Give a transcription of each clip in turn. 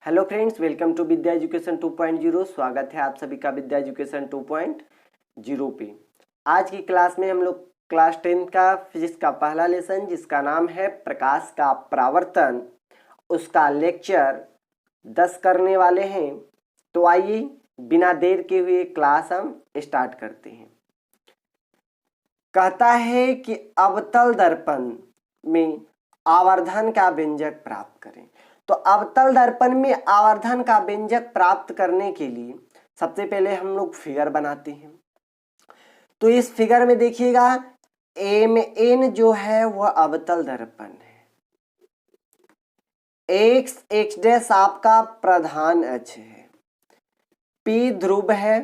Hello friends, welcome to Vidya education 2.0। स्वागत है आप सभी का विद्या एजुकेशन 2.0 पे। आज की क्लास में हम लोग क्लास 10 का फिजिक्स का पहला लेसन जिसका नाम है प्रकाश का परावर्तन, उसका लेक्चर 10 करने वाले हैं। तो आइए बिना देर के हुए क्लास हम स्टार्ट करते हैं। कहता है कि अवतल दर्पण में आवर्धन का व्यंजक प्राप्त करें। तो अवतल दर्पण में आवर्धन का व्यंजक प्राप्त करने के लिए सबसे पहले हम लोग फिगर बनाते हैं। तो इस फिगर में देखिएगा MN जो है वह अवतल दर्पण है, x डैश आपका प्रधान अक्ष है, P ध्रुव है,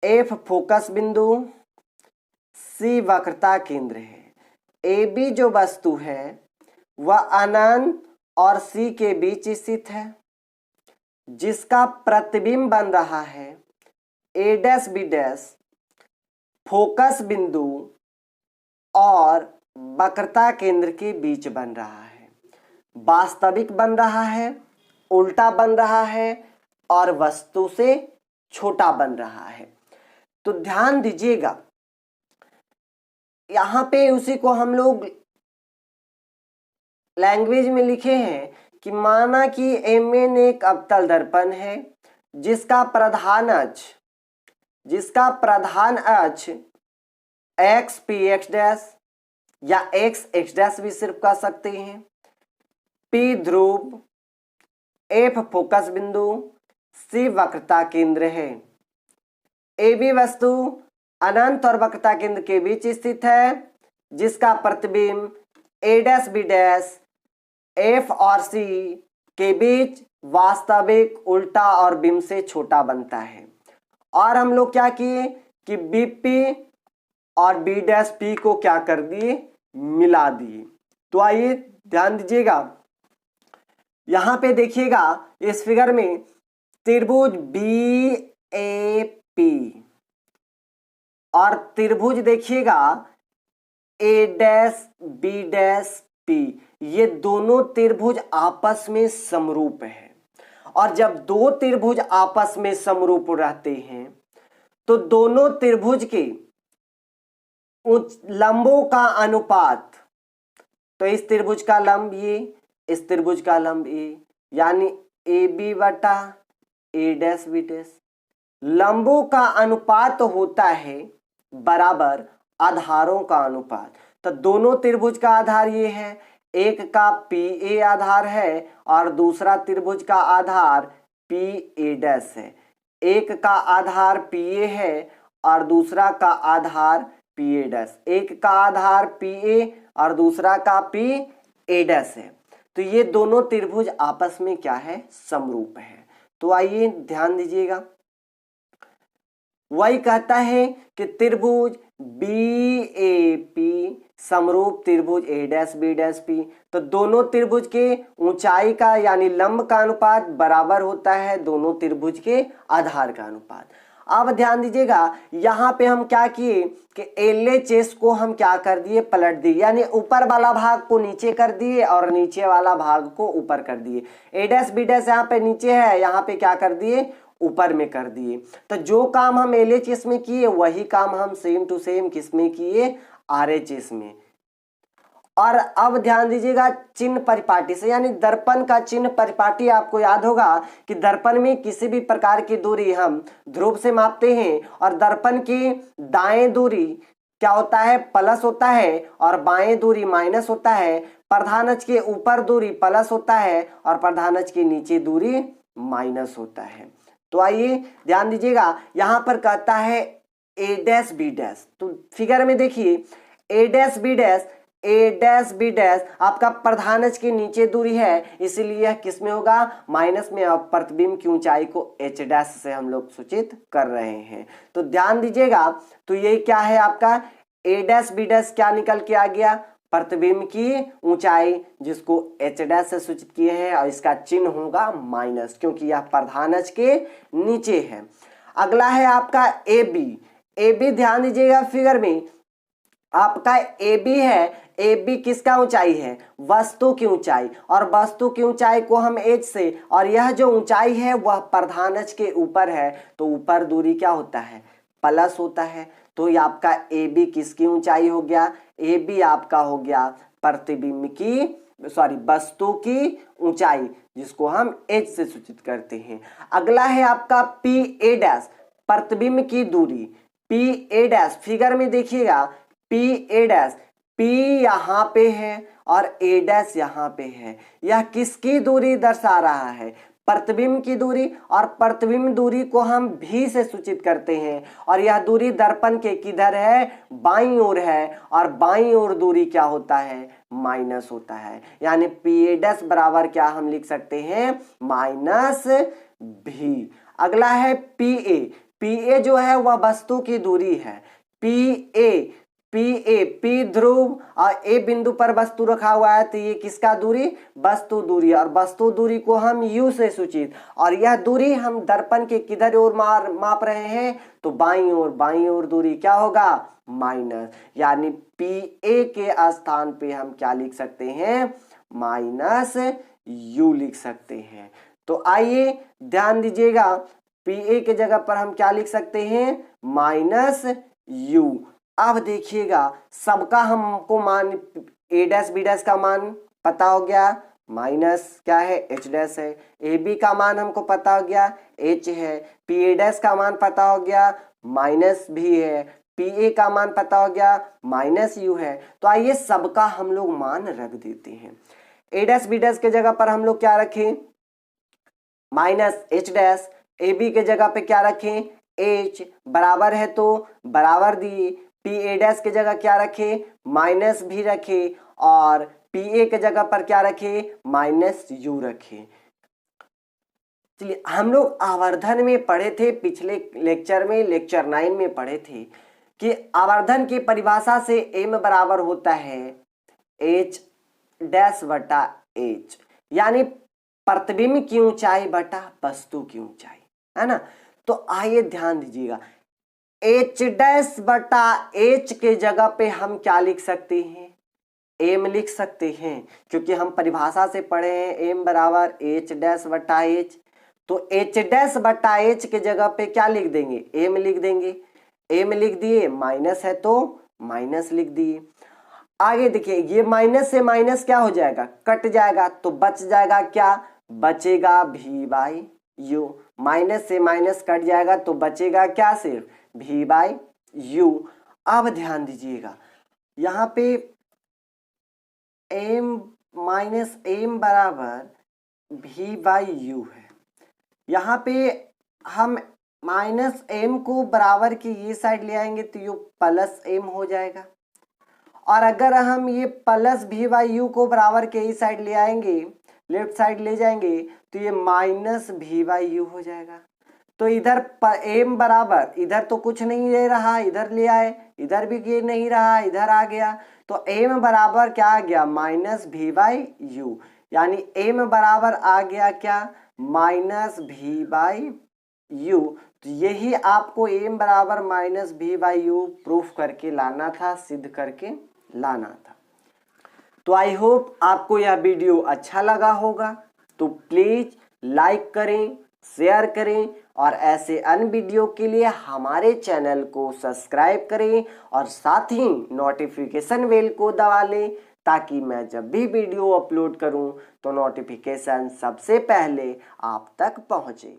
F फोकस बिंदु, C वक्रता केंद्र है। AB जो वस्तु है वह अनंत और C के बीच स्थित है, जिसका प्रतिबिंब बन रहा है A dash B dash focus बिंदु और वक्रता केंद्र के बीच बन रहा है। वास्तविक बन रहा है, उल्टा बन रहा है और वस्तु से छोटा बन रहा है। तो ध्यान दीजिएगा, यहां पे उसी को हम लोग लैंग्वेज में लिखे हैं कि माना कि MN एक अवतल दर्पण है जिसका प्रधान अक्ष x px डैश या x डैश भी सिर्फ कह सकते हैं, P ध्रुव, F फोकस बिंदु, C वक्रता केंद्र है। AB वस्तु अनंत और वक्रता केंद्र के बीच स्थित है, जिसका प्रतिबिंब A dash B dash F और C के बीच वास्तविक, उल्टा और बिंब से छोटा बनता है। और हम लोग क्या किए कि BP और B डैश P को क्या कर दिए, मिला दिए। तो आइए ध्यान दीजिएगा, यहां पे देखिएगा इस फिगर में त्रिभुज BAP और त्रिभुज देखिएगा A dash B dash P, ये दोनों त्रिभुज आपस में समरूप है। और जब दो त्रिभुज आपस में समरूप रहते हैं तो दोनों त्रिभुज के लंबों का अनुपात, तो इस त्रिभुज का लंब ये, इस त्रिभुज का लंब ये, यानी AB बटा A डैश B डैश, लंबों का अनुपात होता है बराबर आधारों का अनुपात। तो दोनों त्रिभुज का आधार ये है, एक का PA आधार है और दूसरा त्रिभुज का आधार PA डैश है। एक का आधार PA है और दूसरा का आधार PA डैश, एक का आधार PA और दूसरा का PA डैश है। तो ये दोनों त्रिभुज आपस में क्या है, समरूप है। तो आइए ध्यान दीजिएगा, वही कहता है कि त्रिभुज BAP समरूप त्रिभुज A dash B dash P। तो दोनों त्रिभुज के ऊंचाई का यानी लंब का अनुपात बराबर होता है दोनों त्रिभुज के आधार का अनुपात। अब ध्यान दीजिएगा, यहाँ पे हम क्या किए कि LHS को हम क्या कर दिए, पलट दिए, यानी ऊपर वाला भाग को नीचे कर दिए और नीचे वाला भाग को ऊपर कर दिए। A डैश B डैश यहाँ पे नीचे है, यहाँ पे क्या कर दिए, ऊपर में कर दिए। तो जो काम हम LHS में किए वही काम हम सेम टू सेम किस में किए, RHS में। और अब ध्यान दीजिएगा चिन्ह परिपाटी से, यानी दर्पण का चिन्ह परिपाटी आपको याद होगा कि दर्पण में किसी भी प्रकार की दूरी हम ध्रुव से मापते हैं और दर्पण की दाएं दूरी क्या होता है, प्लस होता है और बाएं दूरी माइनस होता है। प्रधान अक्ष के ऊपर दूरी प्लस होता है और प्रधान अक्ष के नीचे दूरी माइनस होता है। तो आइए ध्यान दीजिएगा, यहां पर कहता है A डैश B डैश। तो फिगर में देखिए A डैश B डैश आपका प्रधान अक्ष के नीचे दूरी है, इसीलिए यह किस में होगा, माइनस में। अब प्रतिबिंब की ऊंचाई को H डैश से हम लोग सूचित कर रहे हैं। तो ध्यान दीजिएगा, तो ये क्या है आपका A डैश B डैश क्या निकल के आ गया, प्रतिबिंब की ऊंचाई, जिसको H डैश से सूचित किए हैं और इसका चिन्ह होगा माइनस, क्योंकि यह प्रधान अक्ष के नीचे है। अगला है आपका AB। ध्यान दीजिएगा फिगर में आपका ए बी है, ए बी किसका ऊंचाई है, वस्तु की ऊंचाई, और वस्तु की ऊंचाई को हम एच से, और यह जो ऊंचाई है वह प्रधानज के ऊपर है, तो ऊपर दूरी क्या होता है, प्लस होता है। तो ये आपका ए बी किसकी ऊंचाई हो गया, ए बी आपका हो गया प्रतिबिंब की वस्तु की ऊंचाई, जिसको हम एच से सूचित करते हैं। अगला है आपका पी ए डैश, प्रतिबिंब की दूरी, पी ए डैश फिगर में देखिएगा, पी ए डैश, पी यहाँ पे है और ए डैश यहाँ पे है, यह किसकी दूरी दर्शा रहा है, प्रतिबिंब की दूरी, और प्रतिबिंब दूरी को हम भी से सूचित करते हैं, और यह दूरी दर्पण के किधर है, बाईं ओर है, और बाईं ओर दूरी क्या होता है, माइनस होता है, यानी पी ए डैश बराबर क्या हम लिख सकते हैं, माइनस भी। अगला है पी ए, पी ए जो है वह वस्तु की दूरी है, पी ध्रुव और ए बिंदु पर वस्तु रखा हुआ है, तो ये किसका दूरी, वस्तु दूरी, और वस्तु दूरी को हम यू से सूचित, और यह दूरी हम दर्पण के किधर ओर माप रहे हैं, तो बाईं ओर दूरी क्या होगा, माइनस, यानी पी ए के स्थान पे हम क्या लिख सकते हैं, माइनस यू लिख सकते हैं। तो आइए ध्यान दीजिएगा, पी ए के जगह पर हम क्या लिख सकते हैं, माइनस यू। अब देखिएगा सबका हमको मान ए डैश बी डैश का मान पता हो गया, माइनस क्या है, एच डैश है, ए बी का मान हमको पता हो गया, एच है, पी ए डैश का मान पता हो गया, माइनस भी है, पी ए का मान पता हो गया, माइनस यू है। तो आइए सबका हम लोग मान रख देते हैं। ए डैश बी डैश के जगह पर हम लोग क्या रखें, minus H dash, A B के जगह पे क्या रखें, एच, बराबर है तो बराबर दिए, पी ए डैश के जगह क्या रखे, माइनस भी रखे, और पी ए के जगह पर क्या रखे, माइनस यू रखे। चलिए हम लोग आवर्धन में पढ़े थे पिछले लेक्चर में, लेक्चर 9 में पढ़े थे कि आवर्धन की परिभाषा से एम बराबर होता है एच डैश बटा एच, यानी प्रतिबिंब की ऊंचाई बटा वस्तु की ऊंचाई, है ना। तो आइए ध्यान दीजिएगा, एच डैश बटा एच के जगह पे हम क्या लिख सकते हैं, एम लिख सकते हैं, क्योंकि हम परिभाषा से पढ़े हैं एम बराबर एच डैश बटा एच। तो एच डैश बटा एच के जगह पे क्या लिख देंगे, एम लिख देंगे, एम लिख दिए, माइनस है तो माइनस लिख दिए। आगे देखिए ये माइनस से माइनस क्या हो जाएगा, कट जाएगा, तो बच जाएगा क्या, बचेगा भी बाई यू, माइनस से माइनस कट जाएगा तो बचेगा क्या, सिर्फ भी बाई यू। अब ध्यान दीजिएगा यहाँ पे एम माइनस एम बराबर भी बाई यू है, यहाँ पे हम माइनस एम को बराबर की ये साइड ले आएंगे तो ये प्लस एम हो जाएगा, और अगर हम ये प्लस भी बाई यू को बराबर के इस साइड ले आएंगे, लेफ्ट साइड ले जाएंगे तो ये माइनस भी बाई यू हो जाएगा। तो इधर एम बराबर, इधर तो कुछ नहीं ले रहा, इधर ले आए, इधर भी ये नहीं रहा, इधर आ गया, तो एम बराबर क्या आ गया, माइनस भी बाई यू, यानी एम बराबर आ गया क्या, माइनस भी बाई यू। तो यही आपको एम बराबर माइनस भी बाई यू प्रूफ करके लाना था, सिद्ध करके लाना था। तो आई होप आपको यह वीडियो अच्छा लगा होगा, तो प्लीज लाइक करें, शेयर करें, और ऐसे अन्य वीडियो के लिए हमारे चैनल को सब्सक्राइब करें, और साथ ही नोटिफिकेशन बेल को दबा लें, ताकि मैं जब भी वीडियो अपलोड करूं तो नोटिफिकेशन सबसे पहले आप तक पहुंचे।